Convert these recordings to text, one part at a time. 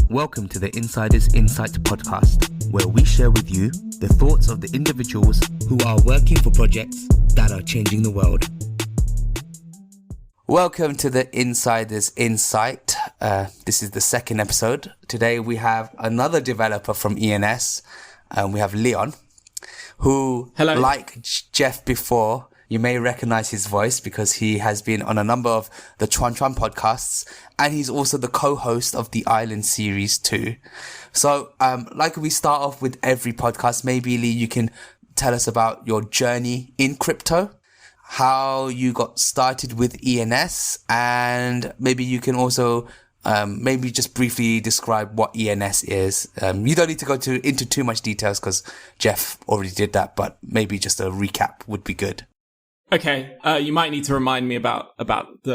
Welcome to the Insider's Insight podcast, where we share with you the thoughts of the individuals who are working for projects that are changing the world. Welcome to the Insider's Insight. This is the second episode. Today we have another developer from ENS. We have Leon, who, Hello. Like Jeff before, you may recognize his voice because he has been on a number of the Chuan podcasts, and he's also the co-host of the Island series too. So, like we start off with every podcast, maybe Lee, you can tell us about your journey in crypto, how you got started with ENS, and maybe you can also maybe just briefly describe what ENS is. You don't need to go into too much details because Jeff already did that, but maybe just a recap would be good. Okay, you might need to remind me about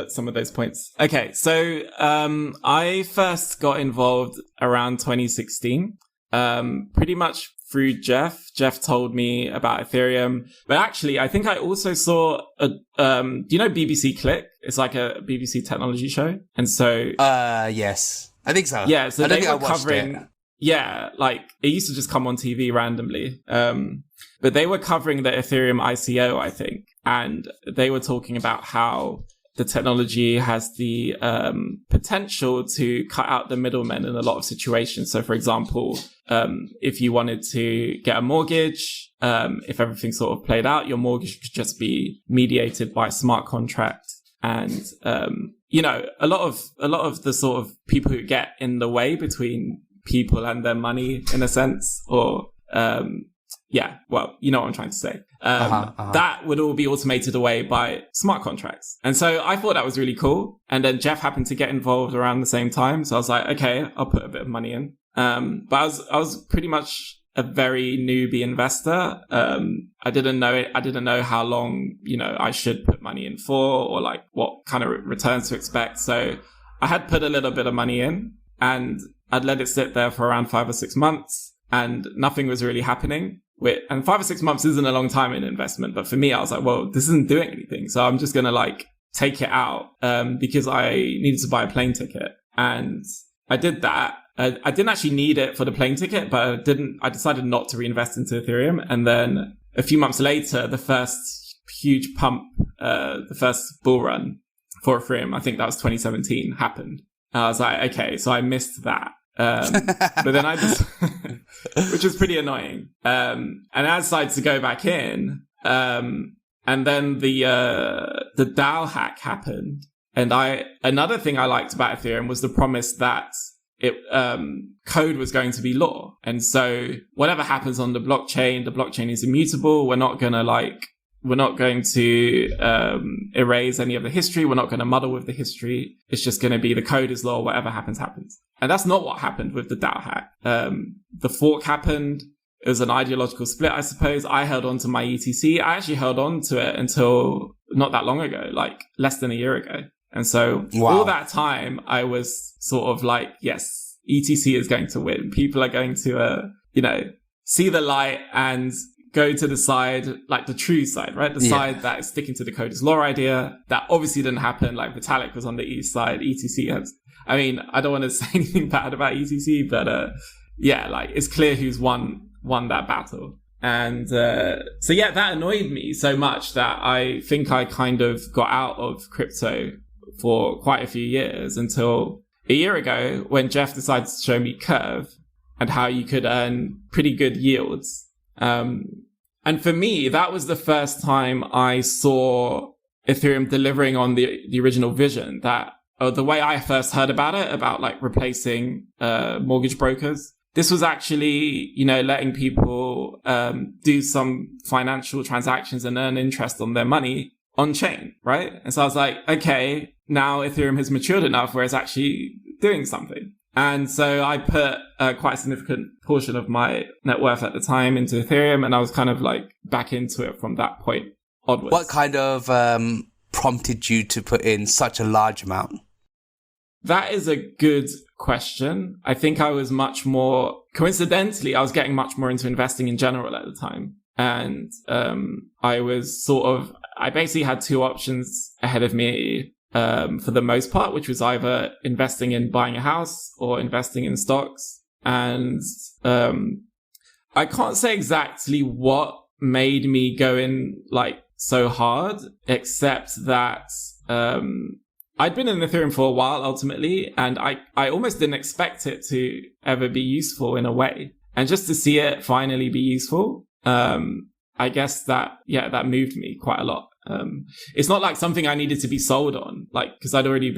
some of those points. Okay, so I first got involved around 2016, pretty much through Jeff. Jeff told me about Ethereum, but actually, I think I also saw do you know BBC Click? It's like a BBC technology show, and so yes, I think so. Yeah, so they were covering it. Yeah, like it used to just come on TV randomly. But they were covering the Ethereum ICO, I think. And they were talking about how the technology has the potential to cut out the middlemen in a lot of situations. So, for example, if you wanted to get a mortgage, if everything sort of played out, your mortgage could just be mediated by a smart contract. And, you know, a lot of the sort of people who get in the way between people and their money, in a sense, or yeah, well, you know what I'm trying to say. That would all be automated away by smart contracts. And so I thought that was really cool. And then Jeff happened to get involved around the same time. So I was like, okay, I'll put a bit of money in. But I was pretty much a very newbie investor. I didn't know it. I didn't know how long, you know, I should put money in for, or like what kind of returns to expect. So I had put a little bit of money in, and I'd let it sit there for around 5 or 6 months, and nothing was really happening. And 5 or 6 months isn't a long time in investment, but for me, I was like, well, this isn't doing anything. So I'm just going to like take it out, because I needed to buy a plane ticket. And I did that. I didn't actually need it for the plane ticket, but I decided not to reinvest into Ethereum. And then a few months later, the first huge pump, the first bull run for Ethereum, I think that was 2017, happened. And I was like, okay, so I missed that. But then I just, which was pretty annoying. And I decided to go back in. And then the DAO hack happened. And another thing I liked about Ethereum was the promise that code was going to be law. And so whatever happens on the blockchain is immutable. We're not going to erase any of the history. We're not going to muddle with the history. It's just going to be the code is law. Whatever happens, happens. And that's not what happened with the DAO hack. The fork happened. It was an ideological split, I suppose. I held on to my ETC. I actually held on to it until not that long ago, like less than a year ago. And so all that time, I was sort of like, yes, ETC is going to win. People are going to, see the light and go to the side, like the true side, right? The side that is sticking to the code is law idea. That obviously didn't happen. Like Vitalik was on the east side. ETC has, I don't want to say anything bad about ETC, but like it's clear who's won that battle. And so yeah, that annoyed me so much that I think I kind of got out of crypto for quite a few years until a year ago when Jeff decided to show me Curve and how you could earn pretty good yields. And for me, that was the first time I saw Ethereum delivering on the original vision, that the way I first heard about it, about like replacing mortgage brokers. This was actually, letting people do some financial transactions and earn interest on their money on chain, right? And so I was like, okay, now Ethereum has matured enough where it's actually doing something. And so I put quite a significant portion of my net worth at the time into Ethereum, and I was kind of like back into it from that point onwards. What kind of prompted you to put in such a large amount? That is a good question. I think I was coincidentally, I was getting much more into investing in general at the time. And I basically had two options ahead of me. for the most part, which was either investing in buying a house or investing in stocks. And I can't say exactly what made me go in like so hard, except that I'd been in Ethereum for a while ultimately, and I almost didn't expect it to ever be useful in a way. And just to see it finally be useful, I guess that moved me quite a lot. It's not like something I needed to be sold on, like, because I'd already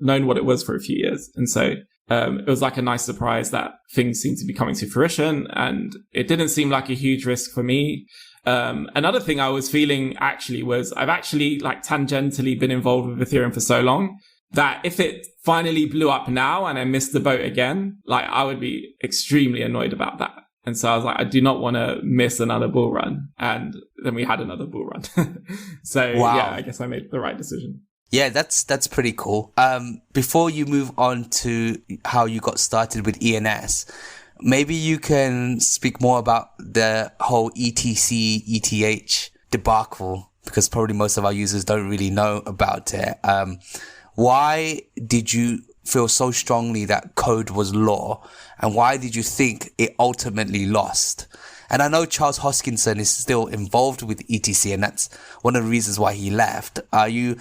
known what it was for a few years. And so it was like a nice surprise that things seemed to be coming to fruition, and it didn't seem like a huge risk for me. Another thing I was feeling actually was I've actually like tangentially been involved with Ethereum for so long that if it finally blew up now and I missed the boat again, like I would be extremely annoyed about that. And so I was like, I do not want to miss another bull run. And then we had another bull run. So wow. Yeah, I guess I made the right decision. Yeah, that's pretty cool. Before you move on to how you got started with ENS, maybe you can speak more about the whole ETC, ETH debacle, because probably most of our users don't really know about it. Why did you feel so strongly that code was law, and why did you think it ultimately lost? And I know Charles Hoskinson is still involved with ETC, and that's one of the reasons why he left. Are you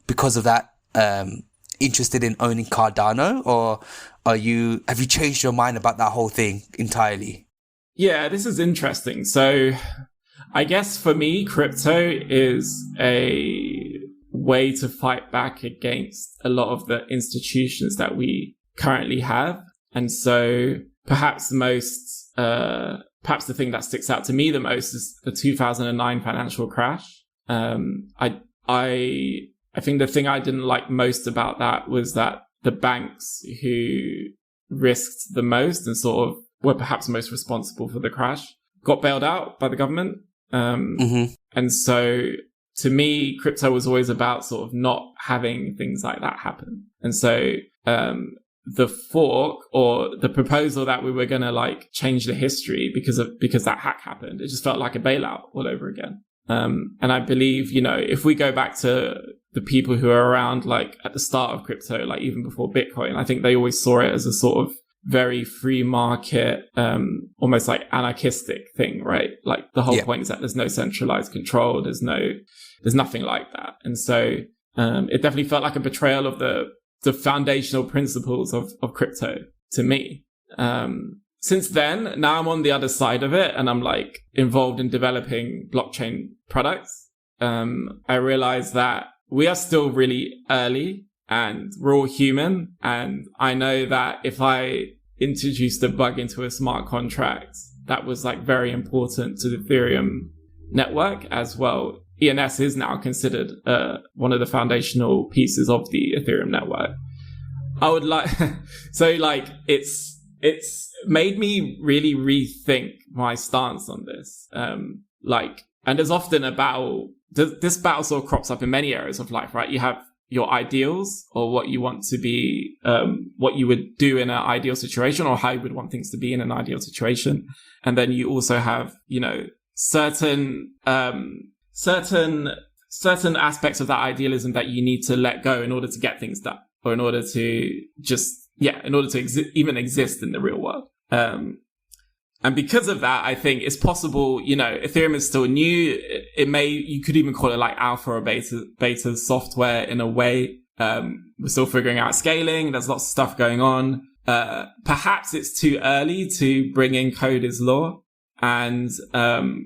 because of that interested in owning Cardano, or have you changed your mind about that whole thing entirely? Yeah, this is interesting. So I guess for me, crypto is a way to fight back against a lot of the institutions that we currently have. And so perhaps the thing that sticks out to me the most is the 2009 financial crash. I think the thing I didn't like most about that was that the banks who risked the most and sort of were perhaps most responsible for the crash got bailed out by the government. And so to me, crypto was always about sort of not having things like that happen. And so the fork or the proposal that we were going to like change the history because that hack happened, it just felt like a bailout all over again. And I believe, if we go back to the people who are around like at the start of crypto, like even before Bitcoin, I think they always saw it as a sort of very free market, almost like anarchistic thing, right? Like the whole point is that there's no centralized control. There's nothing like that. And so, it definitely felt like a betrayal of the foundational principles of crypto to me. Since then, now I'm on the other side of it and I'm like involved in developing blockchain products. I realize that we are still really early and we're all human. And I know that if I introduced a bug into a smart contract that was like very important to the Ethereum network as well, ENS is now considered one of the foundational pieces of the Ethereum network. I would like, so like it's made me really rethink my stance on this. And there's often a battle, this battle sort of crops up in many areas of life, right? You have your ideals or what you want to be, what you would do in an ideal situation or how you would want things to be in an ideal situation. And then you also have, certain aspects of that idealism that you need to let go in order to get things done, or in order to even exist in the real world. And because of that, I think it's possible, Ethereum is still new. You could even call it like alpha or beta software in a way. We're still figuring out scaling. There's lots of stuff going on. Perhaps it's too early to bring in code as law. And,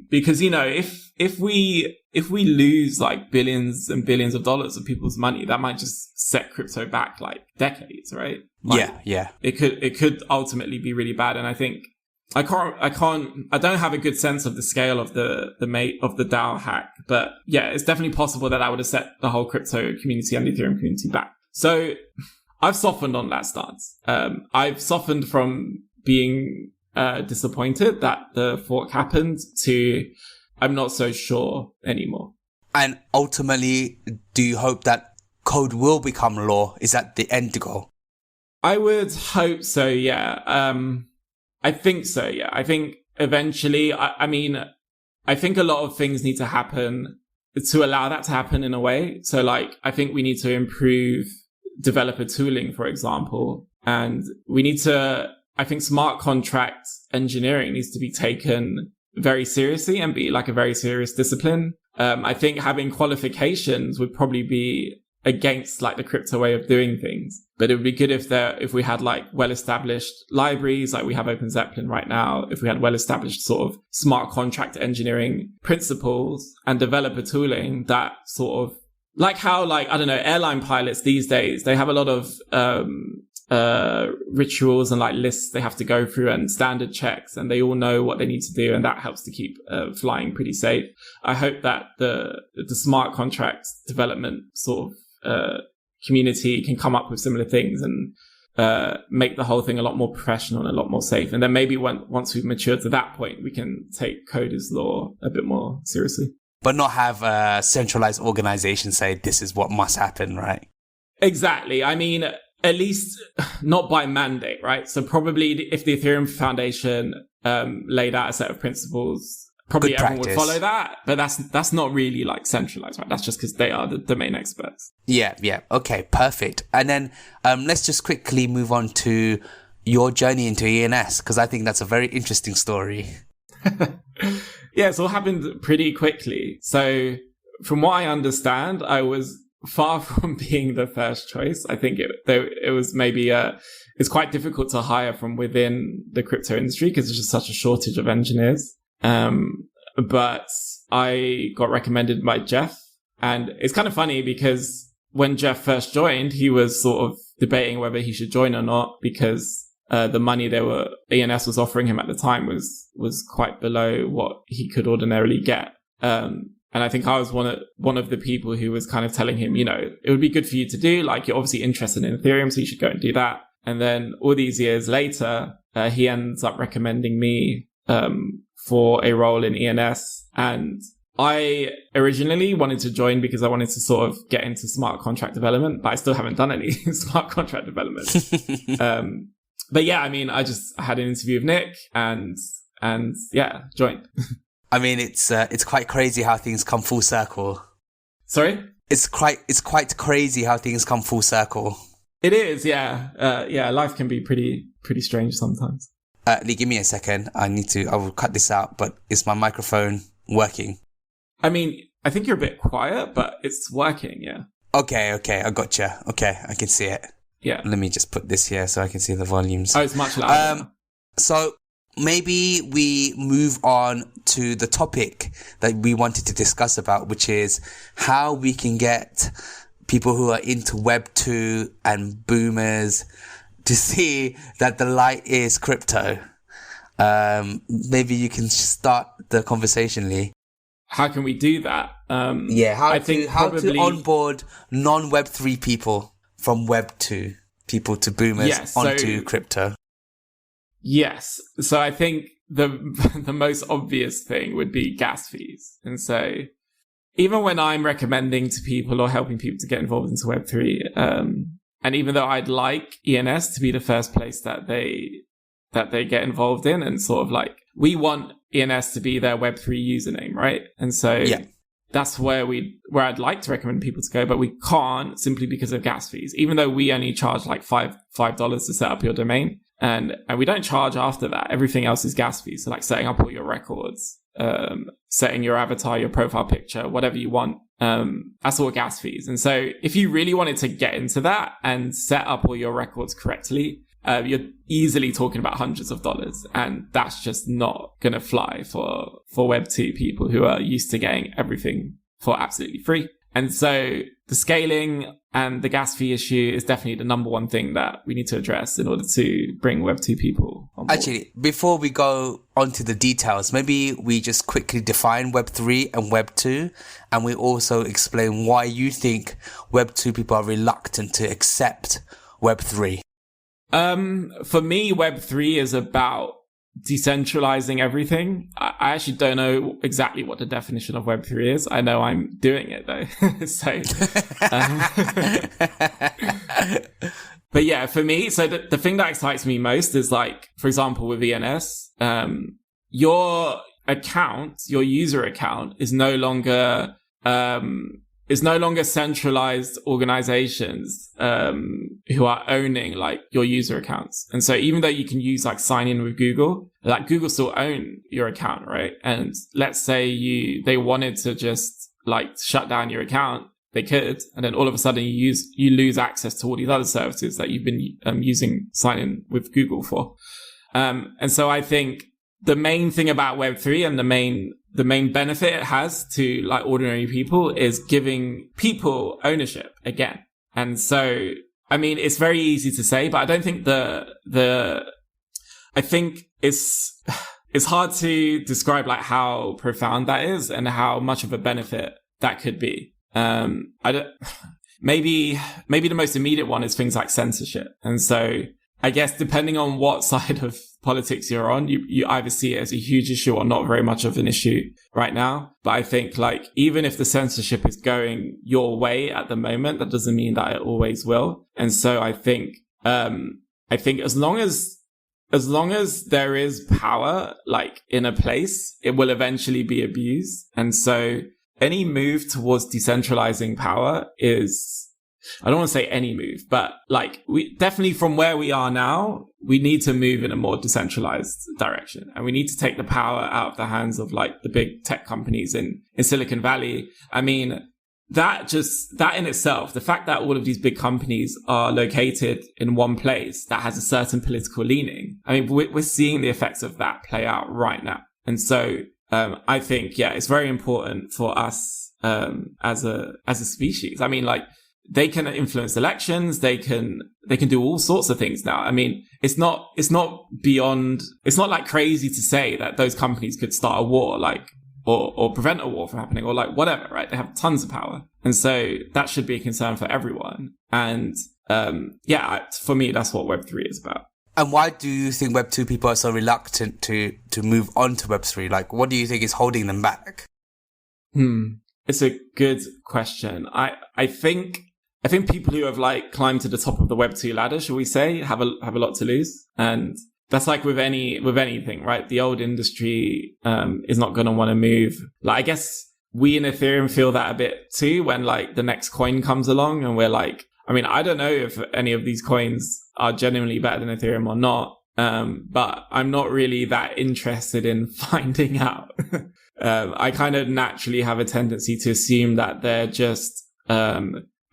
because, if we lose like billions and billions of dollars of people's money, that might just set crypto back like decades, right? Like, yeah. It could ultimately be really bad. And I think I don't have a good sense of the scale of the DAO hack, but yeah, it's definitely possible that would have set the whole crypto community and the Ethereum community back. So I've softened on that stance. I've softened from being disappointed that the fork happened to I'm not so sure anymore. And ultimately, do you hope that code will become law? Is that the end goal? I would hope so, yeah. I think so, yeah. I think eventually, I think a lot of things need to happen. to allow that to happen in a way. So like, I think we need to improve developer tooling, for example, and we need to, I think smart contract engineering needs to be taken very seriously and be like a very serious discipline. I think having qualifications would probably be against like the crypto way of doing things, but it would be good if we had like well-established libraries, like we have OpenZeppelin right now, if we had well-established sort of smart contract engineering principles and developer tooling that sort of like how, like, I don't know, airline pilots these days, they have a lot of rituals and like lists they have to go through and standard checks, and they all know what they need to do, and that helps to keep flying pretty safe. I hope that the smart contract development sort of community can come up with similar things and make the whole thing a lot more professional and a lot more safe. And then maybe once we've matured to that point, we can take coders law a bit more seriously. But not have a centralized organization say this is what must happen, right? Exactly. I mean, at least not by mandate, right? So probably if the Ethereum Foundation laid out a set of principles, probably everyone would follow that. But that's not really like centralized, right? That's just because they are the domain experts. Yeah. Okay, perfect. And then let's just quickly move on to your journey into ENS, because I think that's a very interesting story. Yeah, it's all happened pretty quickly. So from what I understand, I was far from being the first choice. I think it was maybe it's quite difficult to hire from within the crypto industry because there's just such a shortage of engineers. But I got recommended by Jeff, and it's kind of funny because when Jeff first joined, he was sort of debating whether he should join or not because the money ENS was offering him at the time was quite below what he could ordinarily get. And I think I was one of the people who was kind of telling him, you know, it would be good for you to do, like, you're obviously interested in Ethereum, so you should go and do that. And then all these years later, he ends up recommending me for a role in ENS. And I originally wanted to join because I wanted to sort of get into smart contract development, but I still haven't done any smart contract development. But yeah, I mean, I had an interview with Nick and yeah, joined. I mean, it's quite crazy how things come full circle. Sorry? It's quite crazy how things come full circle. It is, yeah. Yeah, life can be pretty strange sometimes. Lee, give me a second. I will cut this out, but is my microphone working? I mean, I think you're a bit quiet, but it's working, yeah. Okay, I gotcha. Okay, I can see it. Yeah. Let me just put this here so I can see the volumes. Oh, it's much louder. So maybe we move on to the topic that we wanted to discuss about, which is how we can get people who are into Web 2 and boomers to see that the light is crypto. Maybe you can start the conversation, Lee. How can we do that? How to onboard non-Web 3 people from Web 2 people to boomers onto crypto. Yes. So I think the most obvious thing would be gas fees. And so even when I'm recommending to people or helping people to get involved into Web3, and even though I'd like ENS to be the first place that they get involved in, and sort of like, we want ENS to be their Web3 username, right? And so that's where I'd like to recommend people to go, but we can't simply because of gas fees, even though we only charge like $5 to set up your domain. And we don't charge after that. Everything else is gas fees. So like setting up all your records, setting your avatar, your profile picture, whatever you want. That's all gas fees. And so if you really wanted to get into that and set up all your records correctly, you're easily talking about hundreds of dollars, and that's just not going to fly for Web 2 people who are used to getting everything for absolutely free. And so the scaling and the gas fee issue is definitely the number one thing that we need to address in order to bring Web 2 people on board. Actually, before we go on to the details, maybe we just quickly define Web 3 and Web 2, and we also explain why you think Web 2 people are reluctant to accept Web 3. For me, Web 3 is about decentralizing everything. I actually don't know exactly what the definition of Web 3 is. I know I'm doing it though. So, but yeah, for me, so the thing that excites me most is like, for example, with ENS, your user account is no longer it's no longer centralized organizations who are owning like your user accounts. And so even though you can use like sign in with Google, like Google still own your account, right? And let's say they wanted to just like shut down your account, they could, and then all of a sudden you lose access to all these other services that you've been using sign in with Google for. And so I think the main thing about Web3 and the main benefit it has to like ordinary people is giving people ownership again. And so, I mean, it's very easy to say, but I don't think I think it's hard to describe like how profound that is and how much of a benefit that could be. Maybe the most immediate one is things like censorship. And so I guess depending on what side of politics you're on, you either see it as a huge issue or not very much of an issue right now. But I think like even if the censorship is going your way at the moment, that doesn't mean that it always will. And so I think as long as there is power like in a place, it will eventually be abused. And so any move towards decentralizing power is, I don't want to say any move, but like we definitely from where we are now, we need to move in a more decentralized direction, and we need to take the power out of the hands of like the big tech companies in Silicon Valley. I mean, that in itself, the fact that all of these big companies are located in one place that has a certain political leaning, I mean, we're seeing the effects of that play out right now. And so I think, yeah, it's very important for us as a species. I mean, like, they can influence elections. They can do all sorts of things now. I mean, it's not like crazy to say that those companies could start a war, like, or prevent a war from happening, or like whatever, right? They have tons of power. And so that should be a concern for everyone. And, for me, that's what Web3 is about. And why do you think Web2 people are so reluctant to move on to Web3? Like, what do you think is holding them back? It's a good question. I think people who have like climbed to the top of the Web2 ladder, shall we say, have a lot to lose. And that's like with anything, right? The old industry is not going to want to move. Like, I guess we in Ethereum feel that a bit too when like the next coin comes along, and we're like, I mean, I don't know if any of these coins are genuinely better than Ethereum or not, but I'm not really that interested in finding out. I kind of naturally have a tendency to assume that they're just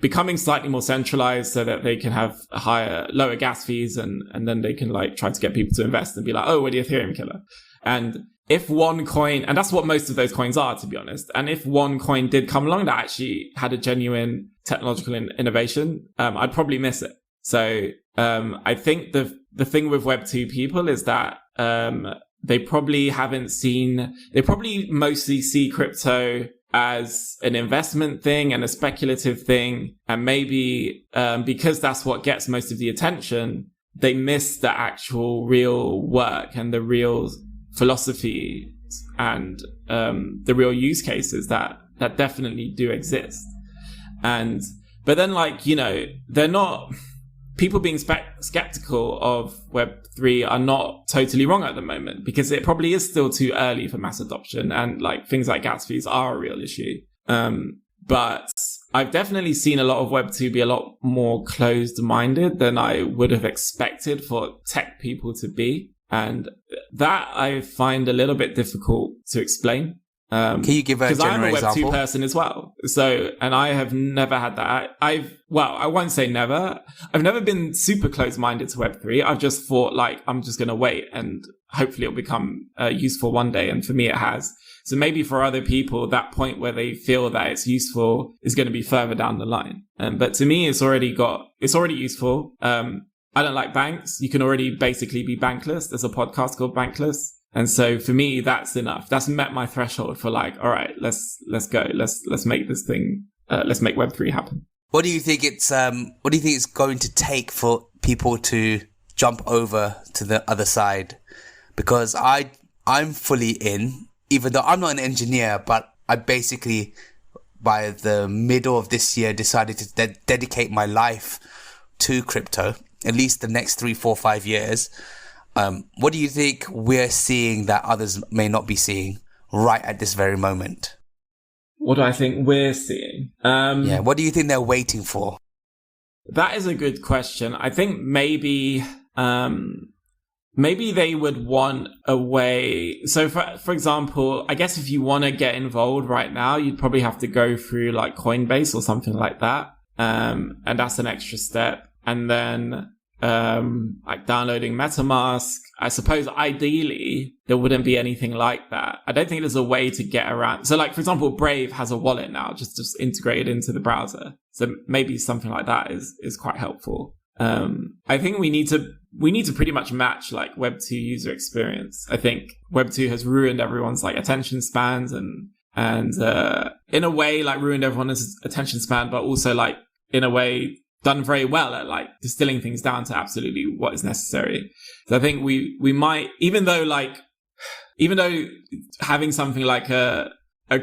becoming slightly more centralized so that they can have lower gas fees, and then they can like try to get people to invest and be like, oh, we're the Ethereum killer. And if one coin, and that's what most of those coins are, to be honest, and if one coin did come along that actually had a genuine technological innovation, I'd probably miss it. So I think the thing with Web2 people is that they probably mostly see crypto as an investment thing and a speculative thing. And maybe because that's what gets most of the attention, they miss the actual real work and the real philosophy and the real use cases that definitely do exist. But then, like, you know, they're not... People being skeptical of Web3 are not totally wrong at the moment, because it probably is still too early for mass adoption, and like things like gas fees are a real issue. But I've definitely seen a lot of Web2 be a lot more closed-minded than I would have expected for tech people to be. And that I find a little bit difficult to explain. Can you give a general example? Because I'm a Web2 person as well. So, and I have never had that. I won't say never. I've never been super close-minded to Web3. I've just thought, like, I'm just going to wait and hopefully it'll become useful one day. And for me, it has. So maybe for other people, that point where they feel that it's useful is going to be further down the line. But to me, it's already useful. I don't like banks. You can already basically be bankless. There's a podcast called Bankless. And so for me, that's enough. That's met my threshold for like, all right, let's go. Let's make this thing, let's make Web3 happen. What do you think it's going to take for people to jump over to the other side? Because I'm fully in, even though I'm not an engineer, but I basically, by the middle of this year, decided to dedicate my life to crypto, at least the next 3, 4, 5 years. What do you think we're seeing that others may not be seeing right at this very moment? What do I think we're seeing? What do you think they're waiting for? That is a good question. I think maybe they would want a way. So for example, I guess if you want to get involved right now, you'd probably have to go through like Coinbase or something like that. And that's an extra step. And then, like downloading MetaMask, I suppose ideally there wouldn't be anything like that. I don't think there's a way to get around. So like, for example, Brave has a wallet now, just integrated into the browser. So maybe something like that is quite helpful. I think we need to pretty much match like Web 2 user experience. I think Web 2 has ruined everyone's like attention spans and in a way like ruined everyone's attention span, but also like in a way done very well at like distilling things down to absolutely what is necessary. So I think we might, even though having something like a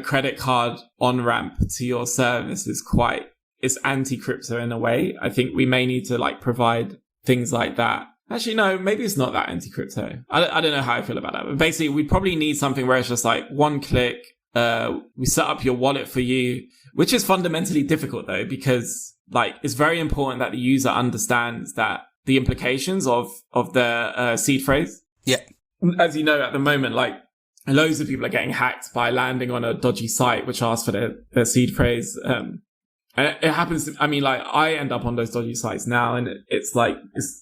credit card on-ramp to your service is anti-crypto in a way. I think we may need to like provide things like that. Actually, no, maybe it's not that anti-crypto. I don't know how I feel about that. But basically, we probably need something where it's just like one click. We set up your wallet for you, which is fundamentally difficult though, because like it's very important that the user understands that the implications of the seed phrase. Yeah. As you know, at the moment, like loads of people are getting hacked by landing on a dodgy site which asks for their seed phrase. And it happens. I mean, like I end up on those dodgy sites now, and it's like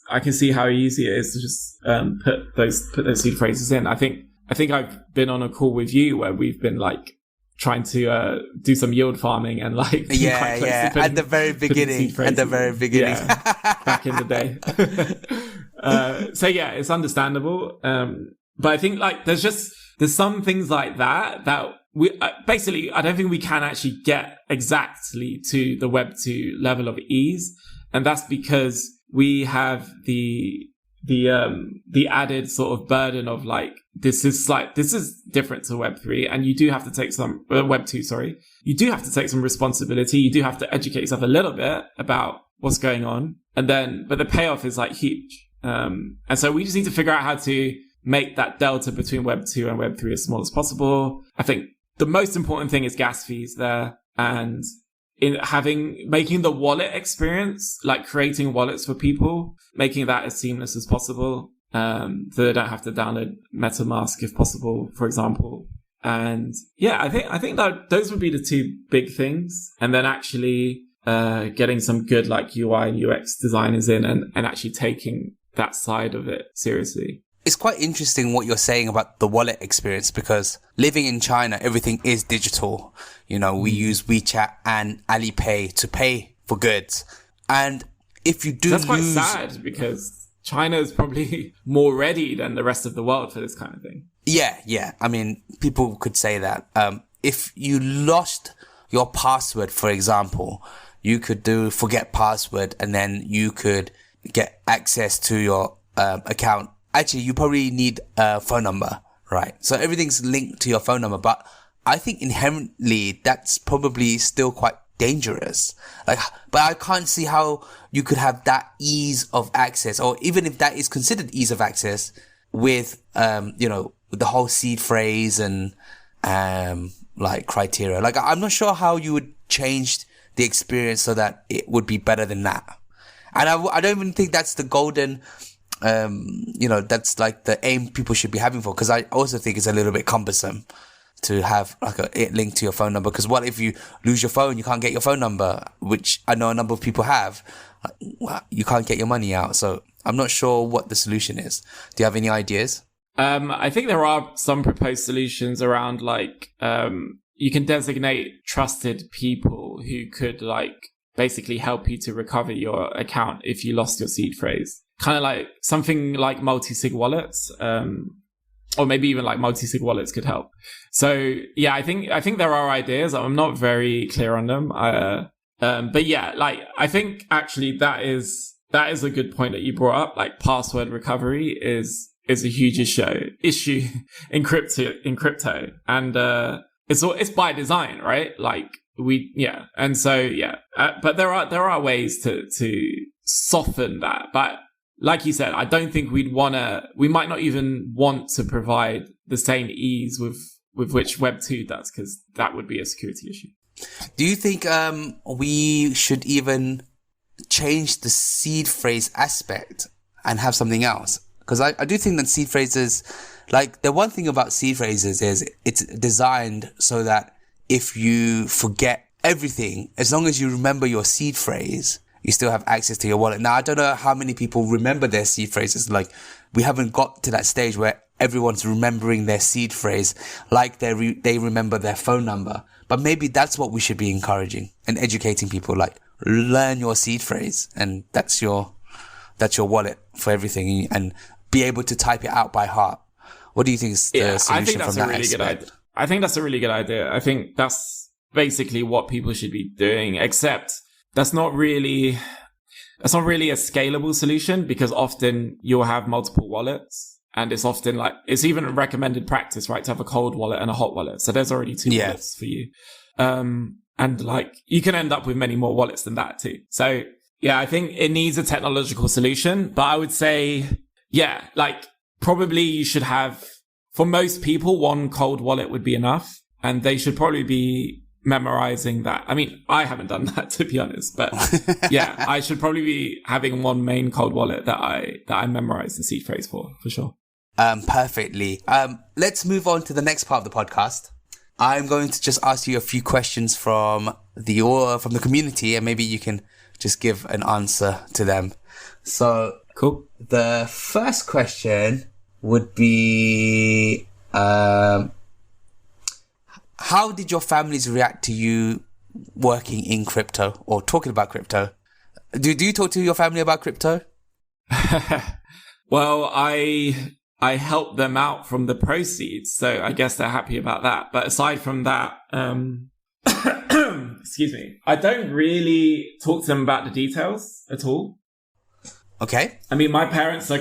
I can see how easy it is to just put those seed phrases in. I think I've been on a call with you where we've been like trying to do some yield farming and like at the very beginning, back in the day. So yeah, it's understandable. But I think like there's some things like that we basically, I don't think we can actually get exactly to the Web 2 level of ease. And that's because we have the added sort of burden of like, this is different to Web 3. And you do have to take some, Web 2, sorry. You do have to take some responsibility. You do have to educate yourself a little bit about what's going on. But the payoff is like huge. And so we just need to figure out how to make that delta between Web 2 and Web 3 as small as possible. I think the most important thing is gas fees there, and making the wallet experience, like creating wallets for people, making that as seamless as possible, so they don't have to download MetaMask if possible, for example. And yeah, I think that those would be the two big things. And then actually getting some good like UI and UX designers in and actually taking that side of it seriously. It's quite interesting what you're saying about the wallet experience, because living in China, everything is digital. You know, we use WeChat and Alipay to pay for goods. And if you do That's quite sad, because China is probably more ready than the rest of the world for this kind of thing. Yeah. I mean, people could say that. If you lost your password, for example, you could do forget password and then you could get access to your account. Actually, you probably need a phone number, right? So everything's linked to your phone number, but I think inherently that's probably still quite dangerous. But I can't see how you could have that ease of access, or even if that is considered ease of access with, with the whole seed phrase and, like criteria. Like, I'm not sure how you would change the experience so that it would be better than that. And I don't even think that's the golden, that's like the aim people should be having for, because I also think it's a little bit cumbersome to have like it linked to your phone number. Because what if you lose your phone, you can't get your phone number, which I know a number of people have. You can't get your money out. So I'm not sure what the solution is. Do you have any ideas? I think there are some proposed solutions around like, you can designate trusted people who could like basically help you to recover your account if you lost your seed phrase. Kind of like something like multi-sig wallets, or maybe even like multi-sig wallets could help. So yeah, I think there are ideas. I'm not very clear on them. But yeah, like I think actually that is a good point that you brought up. Like password recovery is a huge issue in crypto, and it's by design, right? Like and so but there are ways to soften that, but. Like you said, I don't think we might not even want to provide the same ease with with which Web 2 does, because that would be a security issue. Do you think we should even change the seed phrase aspect and have something else? Because I do think that seed phrases, like, the one thing about seed phrases is it's designed so that if you forget everything, as long as you remember your seed phrase, you still have access to your wallet. Now, I don't know how many people remember their seed phrases. Like, we haven't got to that stage where everyone's remembering their seed phrase like they remember their phone number. But maybe that's what we should be encouraging and educating people. Like, learn your seed phrase, and that's your wallet for everything, and be able to type it out by heart. What do you think is the solution from that aspect? I think that's a really good idea. I think that's basically what people should be doing, except that's not really a scalable solution, because often you'll have multiple wallets, and it's often like, it's even a recommended practice, right, to have a cold wallet and a hot wallet. So there's already two wallets for you. And like, you can end up with many more wallets than that too. So yeah, I think it needs a technological solution, but I would say, yeah, like, probably you should have, for most people, one cold wallet would be enough, and they should probably be memorizing that. I mean, I haven't done that, to be honest, but yeah, I should probably be having one main cold wallet that I memorize the seed phrase for sure. Perfectly. Let's move on to the next part of the podcast. I'm going to just ask you a few questions from the community, and maybe you can just give an answer to them. So, cool. The first question would be, how did your families react to you working in crypto or talking about crypto? Do you talk to your family about crypto? Well, I helped them out from the proceeds, so I guess they're happy about that. But aside from that, excuse me, I don't really talk to them about the details at all. Okay. I mean, my parents are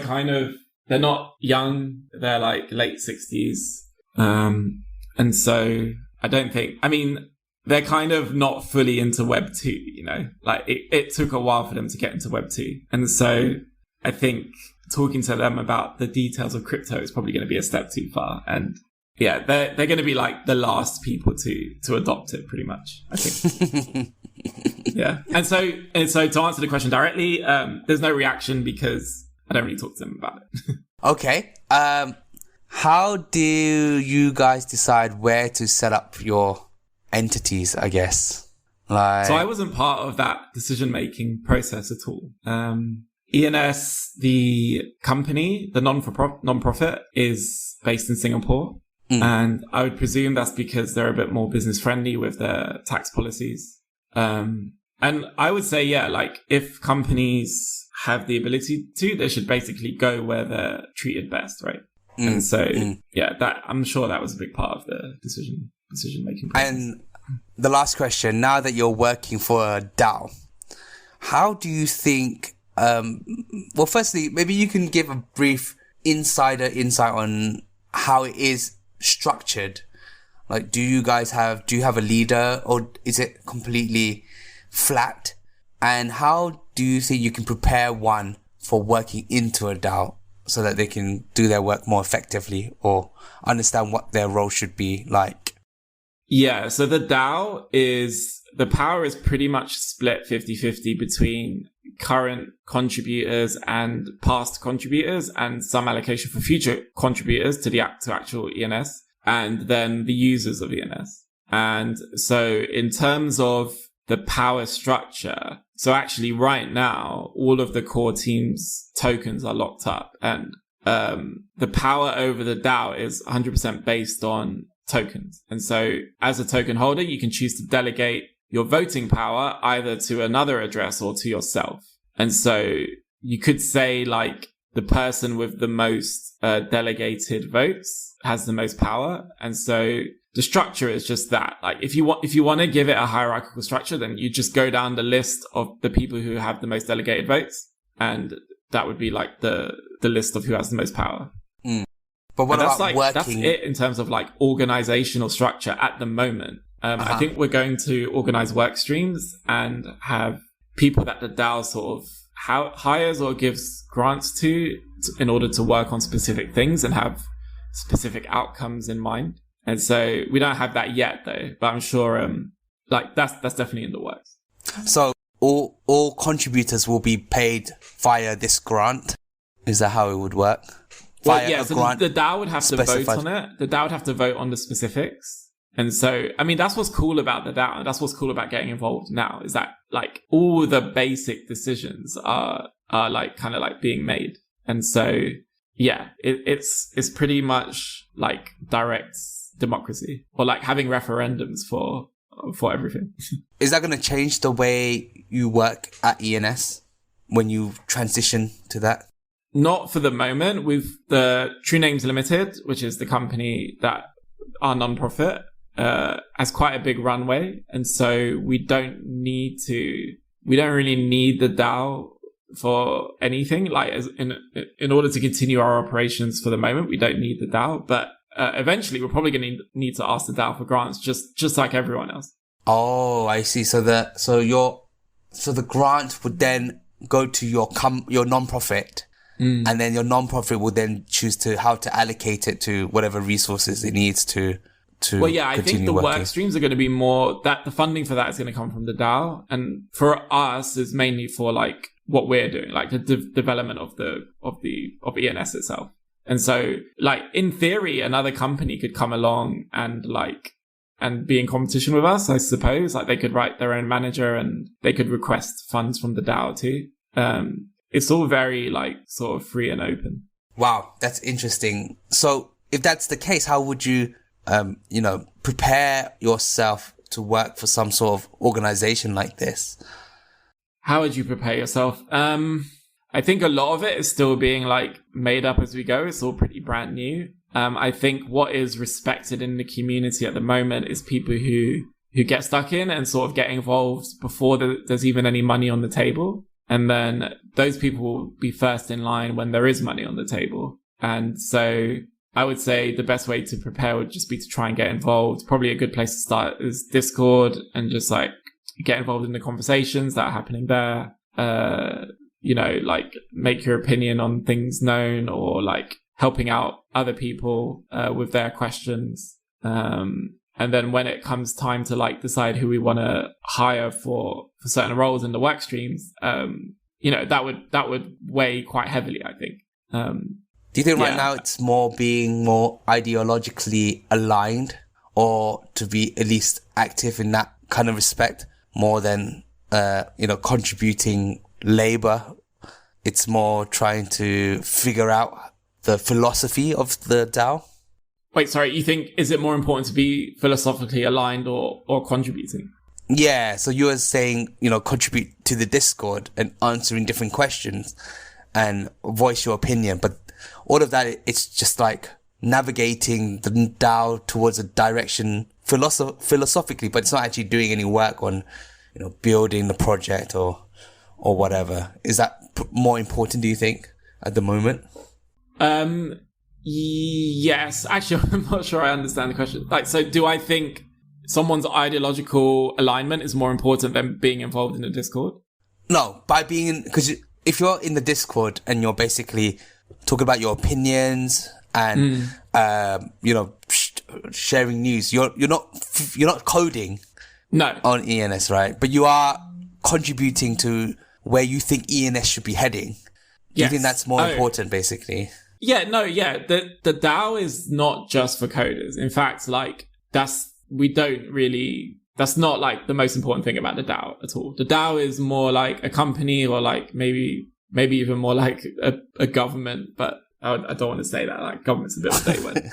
they're not young, they're like late 60s. And so I don't think, I mean, they're kind of not fully into Web 2, you know, like it took a while for them to get into Web 2. And so I think talking to them about the details of crypto is probably going to be a step too far. And yeah, they're going to be like the last people to adopt it, pretty much, I think. Yeah. And so to answer the question directly, there's no reaction because I don't really talk to them about it. Okay. How do you guys decide where to set up your entities, I guess? So I wasn't part of that decision-making process at all. ENS, the company, the non-profit, is based in Singapore. And I would presume that's because they're a bit more business-friendly with their tax policies. And I would say, yeah, like, if companies have the ability to, they should basically go where they're treated best, right? And so, yeah, that, I'm sure that was a big part of the decision-making process. And the last question, now that you're working for a DAO, how do you think, well, firstly, maybe you can give a brief insight on how it is structured. Like, do you have a leader, or is it completely flat? And how do you think you can prepare one for working into a DAO so that they can do their work more effectively or understand what their role should be like? Yeah, so the DAO the power is pretty much split 50-50 between current contributors and past contributors, and some allocation for future contributors to actual ENS, and then the users of ENS. And so in terms of the power structure, so actually right now, all of the core team's tokens are locked up, and the power over the DAO is 100% based on tokens. And so as a token holder, you can choose to delegate your voting power either to another address or to yourself. And so you could say, like, the person with the most delegated votes has the most power. And so the structure is just that. Like, if you want to give it a hierarchical structure, then you just go down the list of the people who have the most delegated votes, and that would be like the list of who has the most power. But what about working? That's it in terms of like organizational structure at the moment. I think we're going to organize work streams and have people that the DAO sort of hires or gives grants to in order to work on specific things and have specific outcomes in mind. And so we don't have that yet though, but I'm sure, that's definitely in the works. So all contributors will be paid via this grant. Is that how it would work? Well, yeah, so the DAO would have to vote on it. The DAO would have to vote on the specifics. And so, I mean, that's what's cool about the DAO. That's what's cool about getting involved now, is that like all the basic decisions are like kind of like being made. And so, yeah, it's pretty much like direct democracy, or like having referendums for everything. Is that going to change the way you work at ENS when you transition to that? Not for the moment. With the True Names Limited, which is the company that our nonprofit, has quite a big runway, and so we don't really need the DAO for anything. Like, as in order to continue our operations for the moment, we don't need the DAO. But eventually, we're probably going to need to ask the DAO for grants, just like everyone else. Oh, I see. So the grant would then go to your nonprofit. And then your nonprofit will then choose how to allocate it to whatever resources it needs to well, yeah, I think the working. work streams are going to be more that the funding for that is going to come from the DAO, and for us is mainly for like what we're doing, like the development of ENS itself. And so, like in theory, another company could come along and be in competition with us, I suppose. Like they could write their own manager and they could request funds from the DAO too. It's all very like sort of free and open. Wow, that's interesting. So if that's the case, how would you, prepare yourself to work for some sort of organization like this? How would you prepare yourself? I think a lot of it is still being like made up as we go. It's all pretty brand new. I think what is respected in the community at the moment is people who get stuck in and sort of get involved before there's even any money on the table. And then those people will be first in line when there is money on the table. And so I would say the best way to prepare would just be to try and get involved. Probably a good place to start is Discord, and just like get involved in the conversations that are happening there. Like make your opinion on things known, or like helping out other people with their questions. And then when it comes time to like decide who we want to hire for certain roles in the work streams, that would weigh quite heavily, I think. Do you think right now it's being more ideologically aligned, or to be at least active in that kind of respect more than, contributing labor? It's more trying to figure out the philosophy of the DAO? Wait, sorry, you think, is it more important to be philosophically aligned or contributing? Yeah, so you were saying, contribute to the Discord and answering different questions and voice your opinion. But all of that, it's just like navigating the DAO towards a direction philosophically, but it's not actually doing any work on, building the project or whatever. Is that more important, do you think, at the moment? Yes, actually, I'm not sure I understand the question. Like, so do I think someone's ideological alignment is more important than being involved in the Discord? No, because if you're in the Discord and you're basically talking about your opinions and, sharing news, you're not coding on ENS, right? But you are contributing to where you think ENS should be heading. Do you think that's more important, basically? Yeah, no, yeah. The DAO is not just for coders. In fact, like that's not like the most important thing about the DAO at all. The DAO is more like a company, or like maybe even more like a government, but I don't want to say that. Like government's a bit of a day word.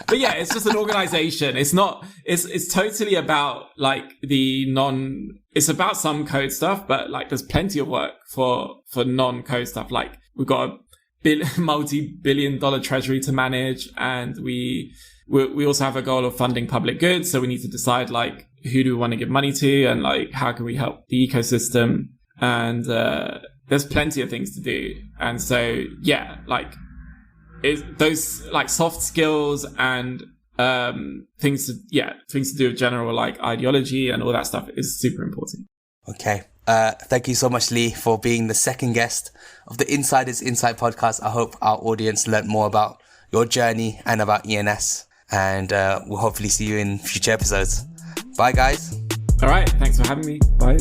But yeah, it's just an organization. It's totally about like it's about some code stuff, but like there's plenty of work for non-code stuff. Like we've got a multi-billion-dollar treasury to manage, and we also have a goal of funding public goods. So we need to decide like who do we want to give money to, and like how can we help the ecosystem. And there's plenty of things to do. And so yeah, like those like soft skills and things to do with general like ideology and all that stuff is super important. Okay. Thank you so much, Lee, for being the second guest of the Insiders Insight podcast. I hope our audience learned more about your journey and about ENS. and we'll hopefully see you in future episodes. Bye, guys. All right. Thanks for having me. Bye.